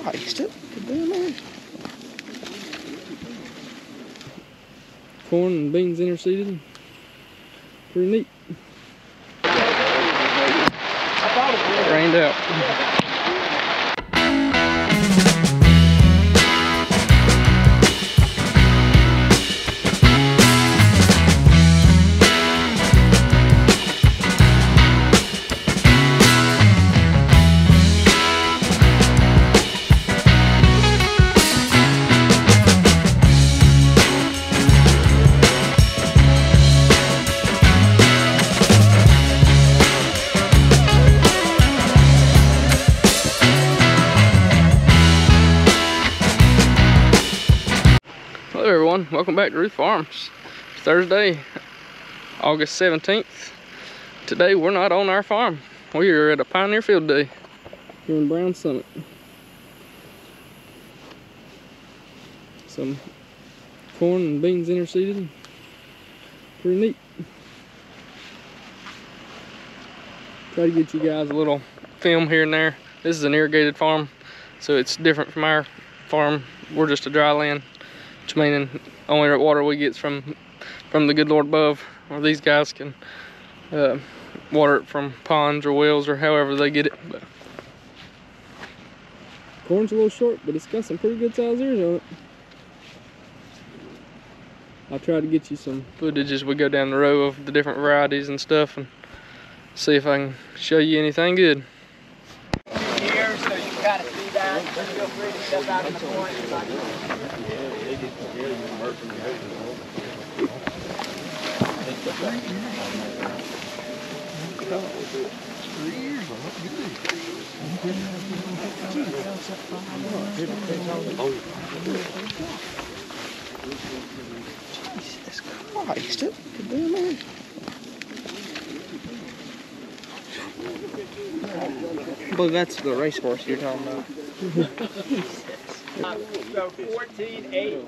Christ, it could be in there. Corn and beans interseeded. Pretty neat. It rained out. Hello everyone, welcome back to Ruth Farms. It's Thursday, August 17th. Today we're not on our farm. We are at a Pioneer Field Day here in Brown Summit. Some corn and beans interseeded. Pretty neat. Try to get you guys a little film here and there. This is an irrigated farm, so it's different from our farm. We're just a dry land, which meaning only water we get from the good Lord above, or these guys can water it from ponds or wells or however they get it. But corn's a little short, but it's got some pretty good size ears on it. I'll try to get you some footage as we go down the row of the different varieties and stuff and see if I can show you anything good. Here, so you can kind of see that. Feel free to step out in the corner. Jesus Christ, it could be in there. I believe that's the racehorse you're talking about. So 14, 8,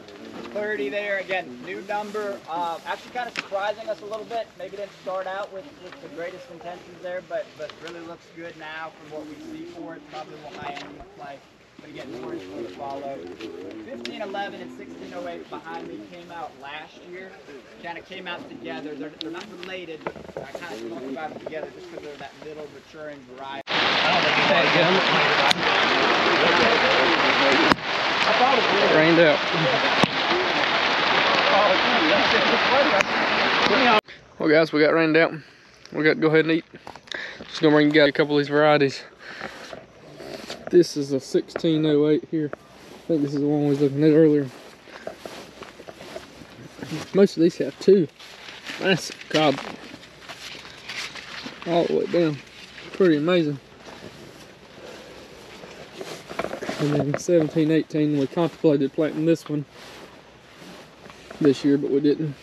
30 there. Again, new number. Actually kind of surprising us a little bit. Maybe didn't start out with the greatest intentions there, but really looks good now from what we see for it. Probably will high end play. But again, more info to follow. 1511 and 1608 behind me came out last year. Kind of came out together. They're not related, but I kind of talk about them together just because they're that middle maturing variety. It rained out. Well guys, we got rained out. We got to go ahead and eat. Just gonna bring you guys a couple of these varieties. This is a 1608 here. I think this is the one we was looking at earlier. Most of these have two. That's cob all the way down. Pretty amazing. And then 1718, we contemplated planting this one this year, but we didn't.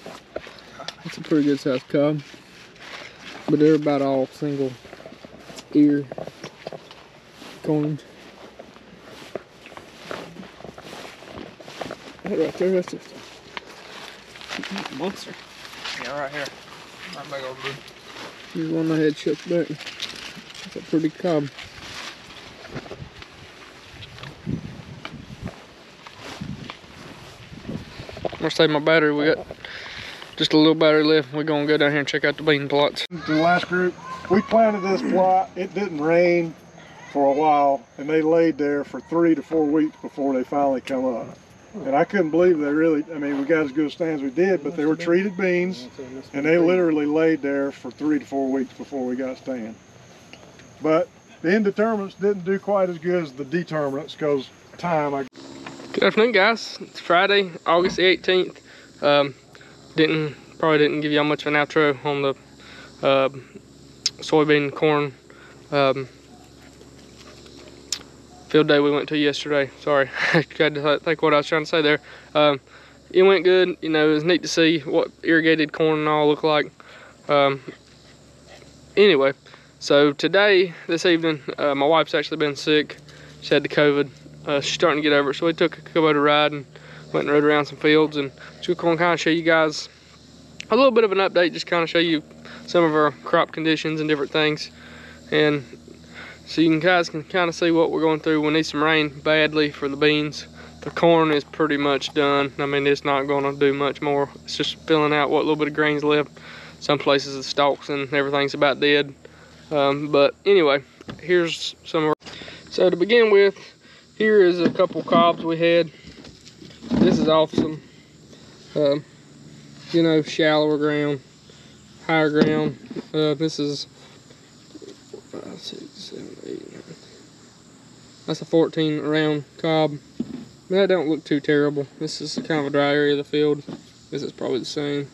It's a pretty good sized cob, but they're about all single ear corns. That right there, that's just a monster. Yeah, right here. Right back over there. Here's one I had shucked back. That's a pretty cob. I'm gonna save my battery. We got just a little battery left. We're gonna go down here and check out the bean plots. The last group, we planted this plot. It didn't rain for a while, and they laid there for 3 to 4 weeks before they finally come up. And I couldn't believe they really, I mean, we got as good a stand as we did, but they were treated beans, and they literally laid there for 3 to 4 weeks before we got a stand. But the indeterminates didn't do quite as good as the determinants because time. Good afternoon, guys. It's Friday, August the 18th. Probably didn't give y'all much of an outro on the soybean corn field day we went to yesterday. Sorry, I had to think what I was trying to say there. It went good. You know, it was neat to see what irrigated corn and all look like. Anyway, so this evening, my wife's actually been sick. She had the COVID. She's starting to get over it, so we took a Kubota ride and went and rode around some fields, and just going to kind of show you guys a little bit of an update, just kind of show you some of our crop conditions and different things. And So you guys can kind of see what we're going through. We need some rain badly for the beans. The corn is pretty much done. I mean, it's not going to do much more. It's just filling out what little bit of grain's left. Some places the stalks and everything's about dead. But anyway, here's some of our... So to begin with, here is a couple cobs we had. This is off some, you know, shallower ground, higher ground. This is 5, 6, 7, 8, 9. That's a 14 round cob. That don't look too terrible. This is kind of a dry area of the field. This is probably the same.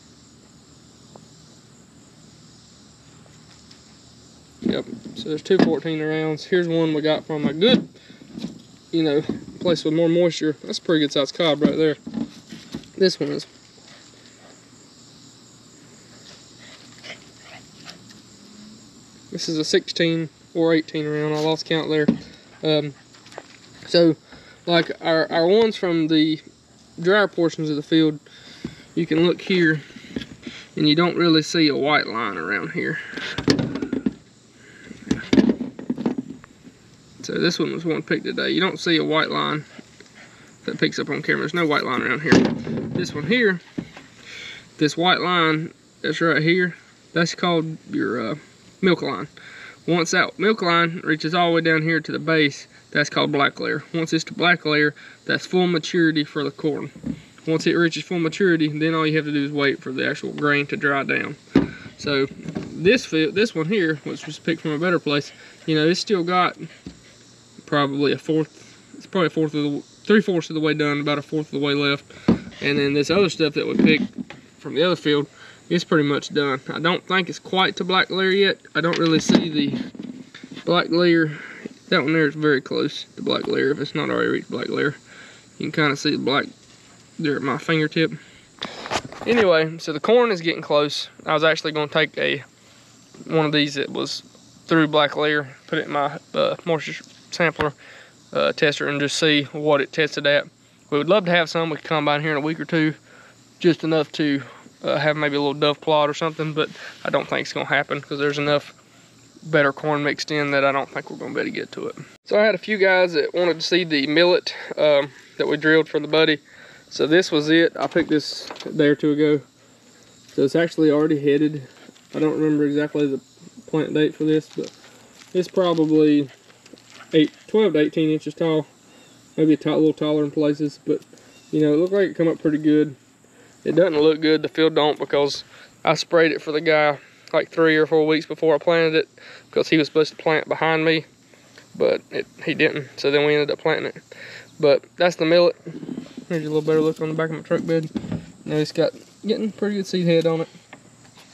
Yep, so there's two 14 rounds. Here's one we got from a good, you know, place with more moisture. That's a pretty good sized cob right there. This one is. This is a 16 or 18 round. I lost count there. So, like our ones from the drier portions of the field, you can look here, and you don't really see a white line around here. So this one was one picked today. You don't see a white line that picks up on camera. There's no white line around here. This one here, this white line that's right here, that's called your milk line. Once that milk line reaches all the way down here to the base, that's called black layer. Once it's to black layer, that's full maturity for the corn. Once it reaches full maturity, then all you have to do is wait for the actual grain to dry down. So this one here, which was picked from a better place, you know, it's still got probably a fourth. It's probably a fourth of the 3/4 of the way done, about a fourth of the way left. And then this other stuff that we picked from the other field, it's pretty much done. I don't think it's quite to black layer yet. I don't really see the black layer. That one there is very close to black layer. If it's not already reached black layer, you can kind of see the black there at my fingertip. Anyway, so the corn is getting close. I was actually going to take one of these that was through black layer, put it in my moisture sampler tester, and just see what it tested at. We would love to have some. We could combine here in a week or two, just enough to have maybe a little dove plot or something, but I don't think it's going to happen because there's enough better corn mixed in that I don't think we're going to be able to get to it. So I had a few guys that wanted to see the millet that we drilled for the buddy. So this was it. I picked this a day or two ago. So it's actually already headed. I don't remember exactly the plant date for this, but it's probably 12 to 18 inches tall. Maybe a little taller in places, but you know, it looked like it come up pretty good. It doesn't look good, the field don't, because I sprayed it for the guy like 3 or 4 weeks before I planted it, because he was supposed to plant behind me, but he didn't, so then we ended up planting it. But that's the millet. Here's a little better look on the back of my truck bed. Now it's getting pretty good seed head on it.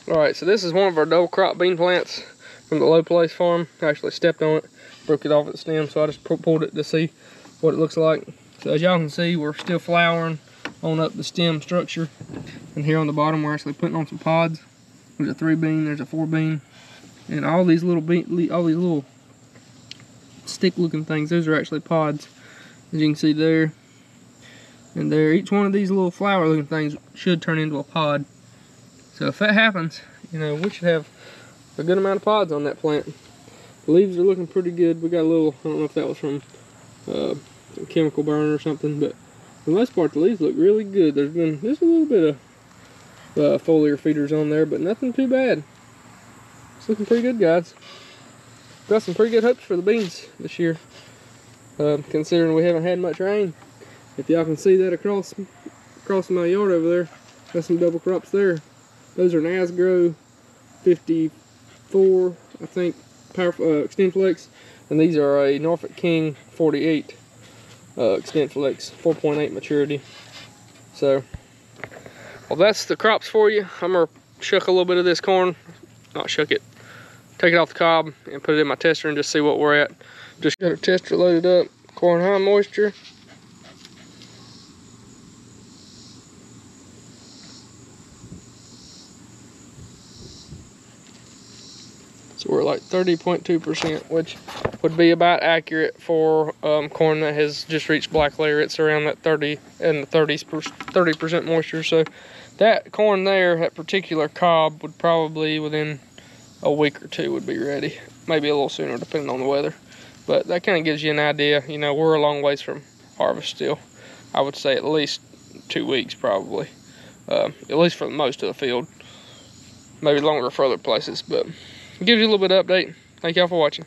Alright, so this is one of our double crop bean plants from the Low Place farm. I actually stepped on it, broke it off at the stem, so I just pulled it to see what it looks like. So as y'all can see, we're still flowering on up the stem structure, and here on the bottom we're actually putting on some pods. There's a 3 bean, there's a 4 bean, and all these little stick looking things, those are actually pods, as you can see there and there. Each one of these little flower looking things should turn into a pod. So if that happens, you know, we should have a good amount of pods on that plant. The leaves are looking pretty good. We got a little, I don't know if that was from some chemical burn or something, but for the most part the leaves look really good. There's a little bit of foliar feeders on there, but nothing too bad. It's looking pretty good, guys. Got some pretty good hopes for the beans this year, considering we haven't had much rain. If y'all can see that across my yard over there, got some double crops there. Those are an Asgrow 54, I think, Extend Flex, and these are a Norfolk King 48 Extend Flex 4.8 maturity. So, well, that's the crops for you. I'm gonna shuck a little bit of this corn, not shuck it, take it off the cob and put it in my tester and just see what we're at. Just got our tester loaded up, corn high moisture. So we're like 30.2%, which would be about accurate for corn that has just reached black layer. It's around that 30% moisture. So that corn there, that particular cob, would probably within a week or two would be ready. Maybe a little sooner depending on the weather. But that kind of gives you an idea. You know, we're a long ways from harvest still. I would say at least 2 weeks probably, at least for most of the field. Maybe longer for other places, but it gives you a little bit of update. Thank y'all for watching.